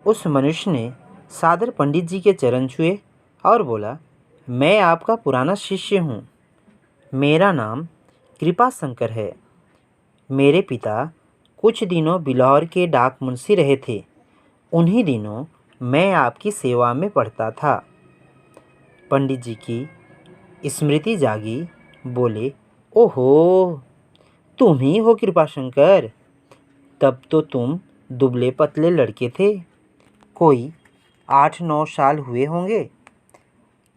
उस मनुष्य ने सादर पंडित जी के चरण छुए और बोला, मैं आपका पुराना शिष्य हूँ। मेरा नाम कृपाशंकर है। मेरे पिता कुछ दिनों बिलौर के डाक मुंशी रहे थे। उन्हीं दिनों मैं आपकी सेवा में पढ़ता था। पंडित जी की स्मृति जागी। बोले, ओहो, तुम ही हो कृपाशंकर। तब तो तुम दुबले पतले लड़के थे। कोई 8-9 साल हुए होंगे।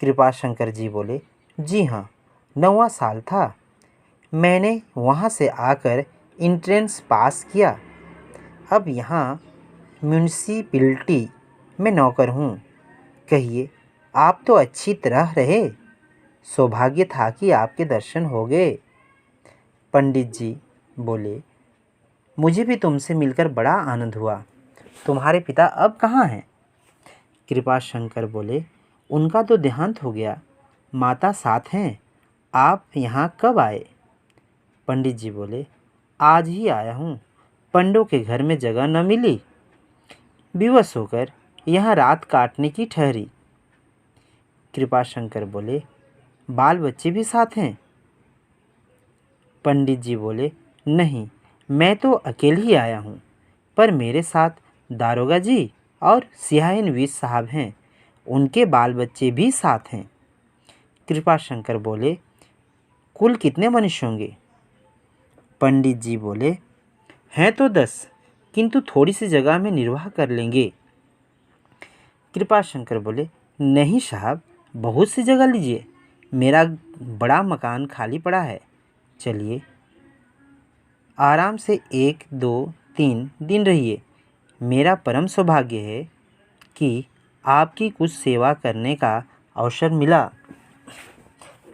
कृपाशंकर जी बोले, जी हाँ, 9वां साल था। मैंने वहाँ से आकर एंट्रेंस पास किया। अब यहाँ म्यूनिसिपैलिटी में नौकर हूँ। कहिए, आप तो अच्छी तरह रहे। सौभाग्य था कि आपके दर्शन हो गए। पंडित जी बोले, मुझे भी तुमसे मिलकर बड़ा आनंद हुआ। तुम्हारे पिता अब कहाँ हैं? कृपाशंकर बोले, उनका तो देहांत हो गया। माता साथ हैं। आप यहाँ कब आए? पंडित जी बोले, आज ही आया हूँ। पंडों के घर में जगह न मिली। विवश होकर यहाँ रात काटने की ठहरी। कृपाशंकर बोले, बाल बच्चे भी साथ हैं? पंडित जी बोले, नहीं, मैं तो अकेले ही आया हूँ, पर मेरे साथ दारोगा जी और सियाहिनवीस साहब हैं। उनके बाल बच्चे भी साथ हैं। कृपाशंकर बोले, कुल कितने मनुष्य होंगे? पंडित जी बोले, हैं तो 10, किंतु थोड़ी सी जगह में निर्वाह कर लेंगे। कृपाशंकर बोले, नहीं साहब, बहुत सी जगह लीजिए। मेरा बड़ा मकान खाली पड़ा है। चलिए, आराम से 1, 2, 3 दिन रहिए। मेरा परम सौभाग्य है कि आपकी कुछ सेवा करने का अवसर मिला।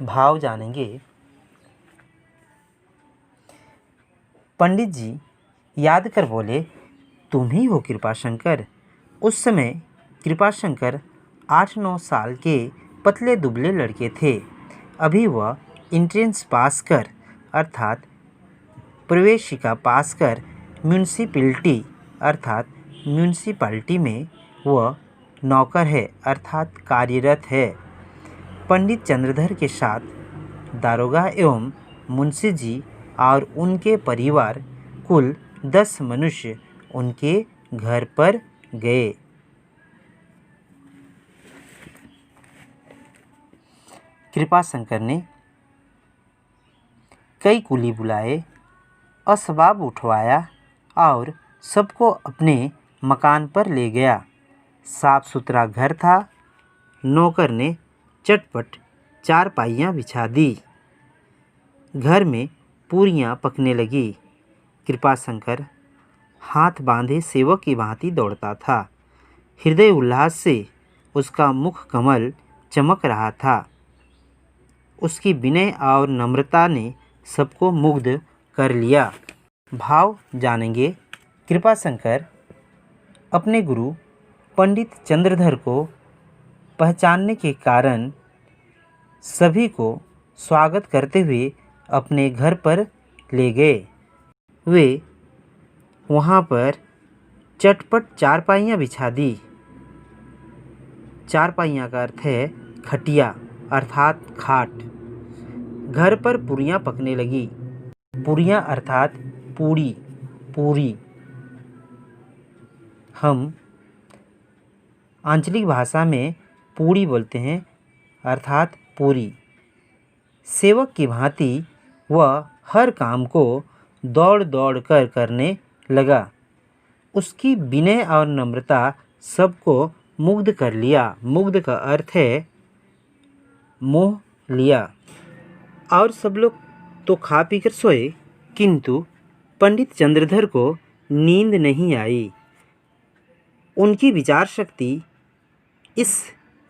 भाव जानेंगे। पंडित जी याद कर बोले, तुम ही हो कृपाशंकर। उस समय कृपाशंकर 8-9 साल के पतले दुबले लड़के थे। अभी वह एंट्रेंस पास कर अर्थात प्रवेशिका पास कर म्यूनिसिपैलिटी में वह नौकर है अर्थात कार्यरत है। पंडित चंद्रधर के साथ दारोगा एवं मुंशी जी और उनके परिवार कुल 10 मनुष्य उनके घर पर गए। कृपाशंकर ने कई कुली बुलाए, असबाब उठवाया और सबको अपने मकान पर ले गया। साफ सुथरा घर था। नौकर ने चटपट 4 पाइयाँ बिछा दी। घर में पूरियाँ पकने लगी। कृपाशंकर हाथ बांधे सेवक की भांति दौड़ता था। हृदय उल्लास से उसका मुख कमल चमक रहा था। उसकी विनय और नम्रता ने सबको मुग्ध कर लिया। भाव जानेंगे। कृपाशंकर अपने गुरु पंडित चंद्रधर को पहचानने के कारण सभी को स्वागत करते हुए अपने घर पर ले गए। वे वहाँ पर चटपट 4 पाइयाँ बिछा दी। 4 पाइयाँ का अर्थ है खटिया अर्थात खाट। घर पर पूरियाँ पकने लगी। पूरियाँ अर्थात पूरी। हम आंचलिक भाषा में पूड़ी बोलते हैं अर्थात पूरी। सेवक की भांति वह हर काम को दौड़ दौड़ कर करने लगा। उसकी विनय और नम्रता सबको मुग्ध कर लिया। मुग्ध का अर्थ है मोह लिया। और सब लोग तो खा पी कर सोए, किंतु पंडित चंद्रधर को नींद नहीं आई। उनकी विचार शक्ति इस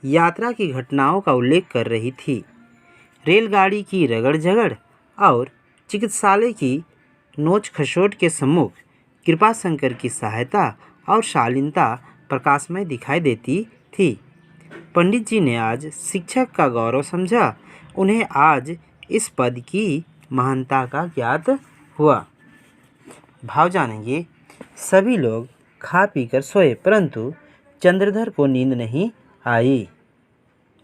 यात्रा की घटनाओं का उल्लेख कर रही थी। रेलगाड़ी की रगड़ झगड़ और चिकित्सालय की नोच खसोट के सम्मुख कृपाशंकर की सहायता और शालीनता प्रकाशमय दिखाई देती थी। पंडित जी ने आज शिक्षक का गौरव समझा। उन्हें आज इस पद की महानता का ज्ञात हुआ। भाव जानेंगे। सभी लोग खा पी कर सोए, परंतु चंद्रधर को नींद नहीं आई।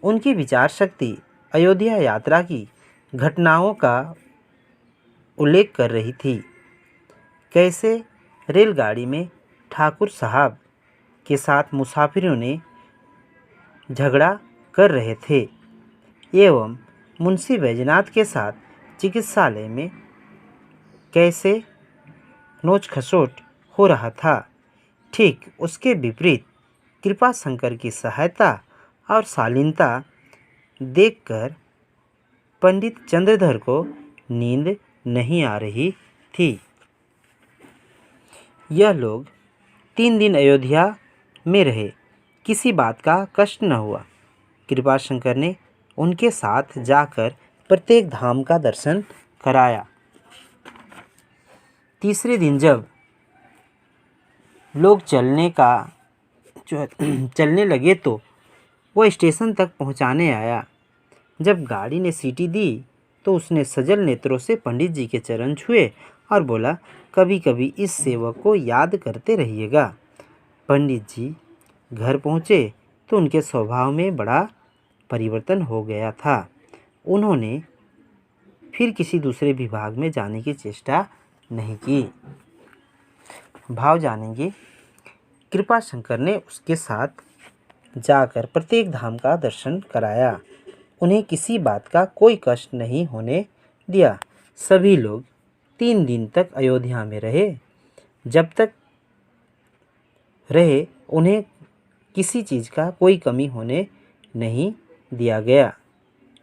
उनकी विचार शक्ति अयोध्या यात्रा की घटनाओं का उल्लेख कर रही थी। कैसे रेलगाड़ी में ठाकुर साहब के साथ मुसाफिरों ने झगड़ा कर रहे थे एवं मुंशी बैजनाथ के साथ चिकित्सालय में कैसे नोच खसोट हो रहा था। ठीक उसके विपरीत कृपाशंकर की सहायता और शालीनता देखकर पंडित चंद्रधर को नींद नहीं आ रही थी। यह लोग 3 दिन अयोध्या में रहे, किसी बात का कष्ट न हुआ। कृपाशंकर ने उनके साथ जाकर प्रत्येक धाम का दर्शन कराया। तीसरे दिन जब लोग चलने लगे तो वह स्टेशन तक पहुंचाने आया। जब गाड़ी ने सीटी दी तो उसने सजल नेत्रों से पंडित जी के चरण छुए और बोला, कभी कभी इस सेवक को याद करते रहिएगा। पंडित जी घर पहुँचे तो उनके स्वभाव में बड़ा परिवर्तन हो गया था। उन्होंने फिर किसी दूसरे विभाग में जाने की चेष्टा नहीं की। भाव जानेंगे। कृपाशंकर ने उसके साथ जाकर प्रत्येक धाम का दर्शन कराया। उन्हें किसी बात का कोई कष्ट नहीं होने दिया। सभी लोग 3 दिन तक अयोध्या में रहे। जब तक रहे उन्हें किसी चीज़ का कोई कमी होने नहीं दिया गया।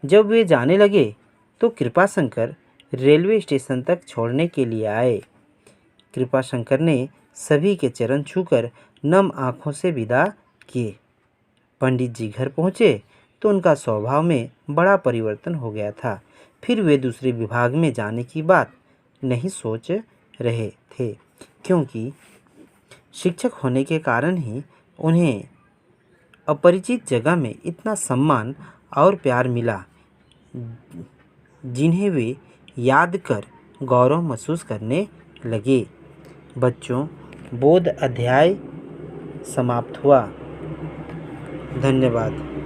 जब वे जाने लगे तो कृपाशंकर रेलवे स्टेशन तक छोड़ने के लिए आए। कृपाशंकर ने सभी के चरण छूकर नम आँखों से विदा किए। पंडित जी घर पहुँचे तो उनका स्वभाव में बड़ा परिवर्तन हो गया था। फिर वे दूसरे विभाग में जाने की बात नहीं सोच रहे थे, क्योंकि शिक्षक होने के कारण ही उन्हें अपरिचित जगह में इतना सम्मान और प्यार मिला, जिन्हें वे याद कर गौरव महसूस करने लगे। बच्चों, बोध अध्याय समाप्त हुआ। धन्यवाद।